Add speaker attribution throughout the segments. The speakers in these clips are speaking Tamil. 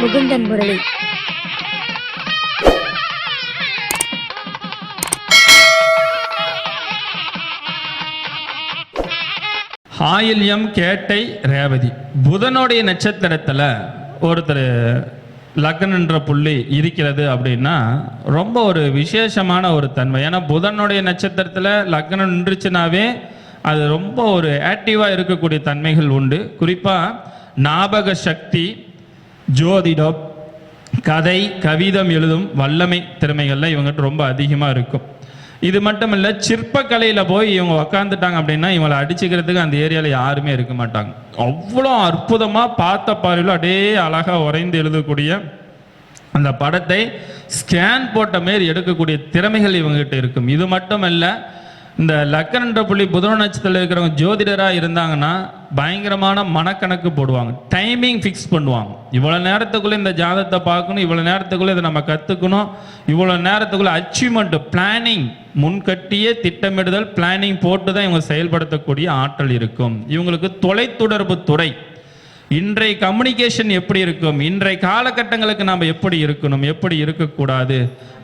Speaker 1: முகுந்தன் முரளி.
Speaker 2: ஆயில்யம், கேட்டை, ரேவதி. புதனுடைய நட்சத்திரத்தில் ஒருத்தர் லக்னன்ற புள்ளி இருக்கிறது அப்படின்னா ரொம்ப ஒரு விசேஷமான ஒரு தன்மை. ஏன்னா புதனுடைய நட்சத்திரத்தில் லக்னம் நின்றுச்சுனாவே அது ரொம்ப ஒரு ஆக்டிவாக இருக்கக்கூடிய தன்மைகள் உண்டு. குறிப்பாக ஞாபக சக்தி, ஜோதிடம், கதை, கவிதம் எழுதும் வல்லமை திறமைகள்லாம் இவங்ககிட்ட ரொம்ப அதிகமாக இருக்கும். இது மட்டும் இல்லை, சிற்பக்கலையில் போய் இவங்க உக்காந்துட்டாங்க அப்படின்னா இவங்களை அடிச்சுக்கிறதுக்கு அந்த ஏரியாவில் யாருமே இருக்க மாட்டாங்க. அவ்வளோ அற்புதமாக பார்த்த பார்வையில் அப்படியே அழகாக உறைந்து எழுதக்கூடிய அந்த படத்தை ஸ்கேன் போட்ட மாரி எடுக்கக்கூடிய திறமைகள் இவங்ககிட்ட இருக்கும். இது மட்டும் இல்லை, இந்த லக்கணன்ற புள்ளி புதன நட்சத்திரத்தில் இருக்கிறவங்க ஜோதிடராக இருந்தாங்கன்னா பயங்கரமான மனக்கணக்கு போடுவாங்க, டைமிங் ஃபிக்ஸ் பண்ணுவாங்க. இவ்வளோ நேரத்துக்குள்ளே இந்த ஜாதகத்தை பார்க்கணும், இவ்வளோ நேரத்துக்குள்ளே இதை நம்ம கற்றுக்கணும், இவ்வளோ நேரத்துக்குள்ளே அச்சீவ்மெண்ட் பிளானிங், முன்கட்டியே திட்டமிடுதல், பிளானிங் போட்டு தான் இவங்க செயல்படுத்தக்கூடிய ஆற்றல் இருக்கும். இவங்களுக்கு தொலைத்தொடர்பு துறை, இன்றைய கம்யூனிகேஷன் எப்படி இருக்கும், இன்றைய காலகட்டங்களுக்கு நாம் எப்படி இருக்கணும், எப்படி இருக்கக்கூடாது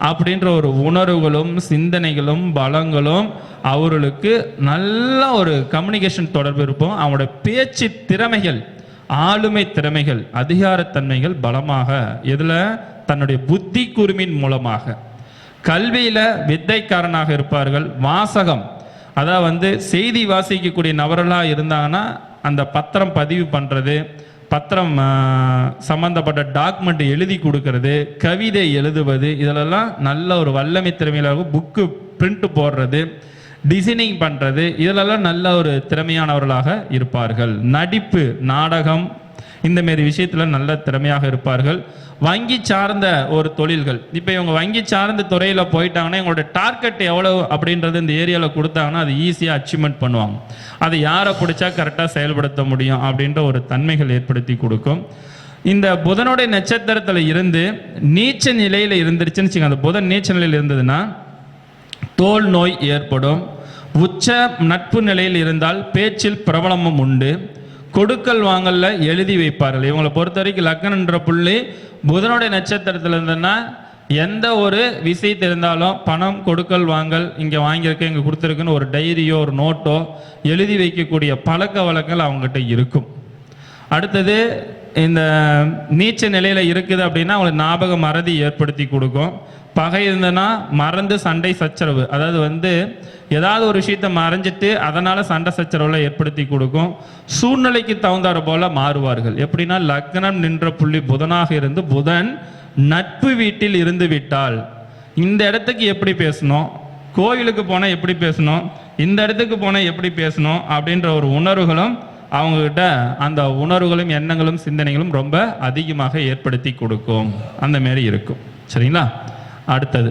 Speaker 2: அப்படின்ற ஒரு உணர்வுகளும் சிந்தனைகளும் பலங்களும் அவர்களுக்கு நல்ல ஒரு கம்யூனிகேஷன் தொடர்பு இருப்போம். அவங்களோட பேச்சு திறமைகள், ஆளுமை திறமைகள், அதிகாரத்தன்மைகள் பலமாக இதில் தன்னுடைய புத்தி கூர்மையின் மூலமாக கல்வியில் வித்தைக்காரனாக இருப்பார்கள். வாசகம், அதாவது செய்தி வாசிக்கக்கூடிய நபர்களாக இருந்தாங்கன்னா அந்த பத்திரம் பதிவு பண்ணுறது, பத்திரம் சம்பந்தப்பட்ட டாக்குமெண்ட் எழுதி கொடுக்கறது, கவிதை எழுதுவது, இதிலெல்லாம் நல்ல ஒரு வல்லமை திறமையிலாக புக்கு பிரிண்ட் போடுறது, டிசைனிங் பண்ணுறது, இதிலெல்லாம் நல்ல ஒரு திறமையானவர்களாக இருப்பார்கள். நடிப்பு, நாடகம், இந்த மாரி விஷயத்தில் நல்ல திறமையாக இருப்பார்கள். வங்கி சார்ந்த ஒரு தொழில்கள், இப்போ இவங்க வங்கி சார்ந்த துறையில் போயிட்டாங்கன்னா இவங்களோட டார்கெட் எவ்வளவு அப்படின்றது இந்த ஏரியாவில் கொடுத்தாங்கன்னா அது ஈஸியாக அச்சீவ்மெண்ட் பண்ணுவாங்க. அதை யாரை பிடிச்சா கரெக்டாக செயல்படுத்த முடியும் அப்படின்ற ஒரு தன்மைகள் ஏற்படுத்தி கொடுக்கும். இந்த புதனுடைய நட்சத்திரத்தில் இருந்து நீச்ச நிலையில் இருந்துருச்சுன்னு வச்சுக்கோங்க, அந்த புதன் நீச்ச நிலையில் இருந்ததுன்னா தோல் நோய் ஏற்படும். உச்ச நட்பு நிலையில் இருந்தால் பேச்சில் பிரபலமும் உண்டு. கொடுக்கல் வாங்கல்ல எழுதி வைப்பார்கள். இவங்களை பொறுத்த வரைக்கும் லக்னன்ற புள்ளி புதனுடைய நட்சத்திரத்தில் இருந்ததுன்னா எந்த ஒரு விஷயத்து இருந்தாலும் பணம் கொடுக்கல் வாங்கல், இங்கே வாங்கியிருக்க இங்கே கொடுத்துருக்குன்னு ஒரு டைரியோ ஒரு நோட்டோ எழுதி வைக்கக்கூடிய பழக்க வழக்கங்கள் அவங்ககிட்ட இருக்கும். அடுத்தது இந்த நீச்ச நிலையில் இருக்குது அப்படின்னா அவங்களுக்கு ஞாபக மறதி ஏற்படுத்தி கொடுக்கும். பகை இருந்ததுன்னா மறந்து சண்டை சச்சரவு, அதாவது ஏதாவது ஒரு விஷயத்தை மறைஞ்சிட்டு அதனால் சண்டை சச்சரவுல ஏற்படுத்தி கொடுக்கும். சூழ்நிலைக்கு தகுந்தாறு போல மாறுவார்கள். எப்படின்னா லக்னம் நின்ற புள்ளி புதனாக இருந்து புதன் நட்பு வீட்டில் இருந்து விட்டால் இந்த இடத்துக்கு எப்படி பேசணும், கோவிலுக்கு போனால் எப்படி பேசணும், இந்த இடத்துக்கு போனால் எப்படி பேசணும் அப்படின்ற ஒரு உணர்வுகளும் அவங்ககிட்ட அந்த உணர்வுகளும் எண்ணங்களும் சிந்தனைகளும் ரொம்ப அதிகமாக ஏற்படுத்தி கொடுக்கும். அந்த மாரி இருக்கும். சரிங்களா? அடுத்தது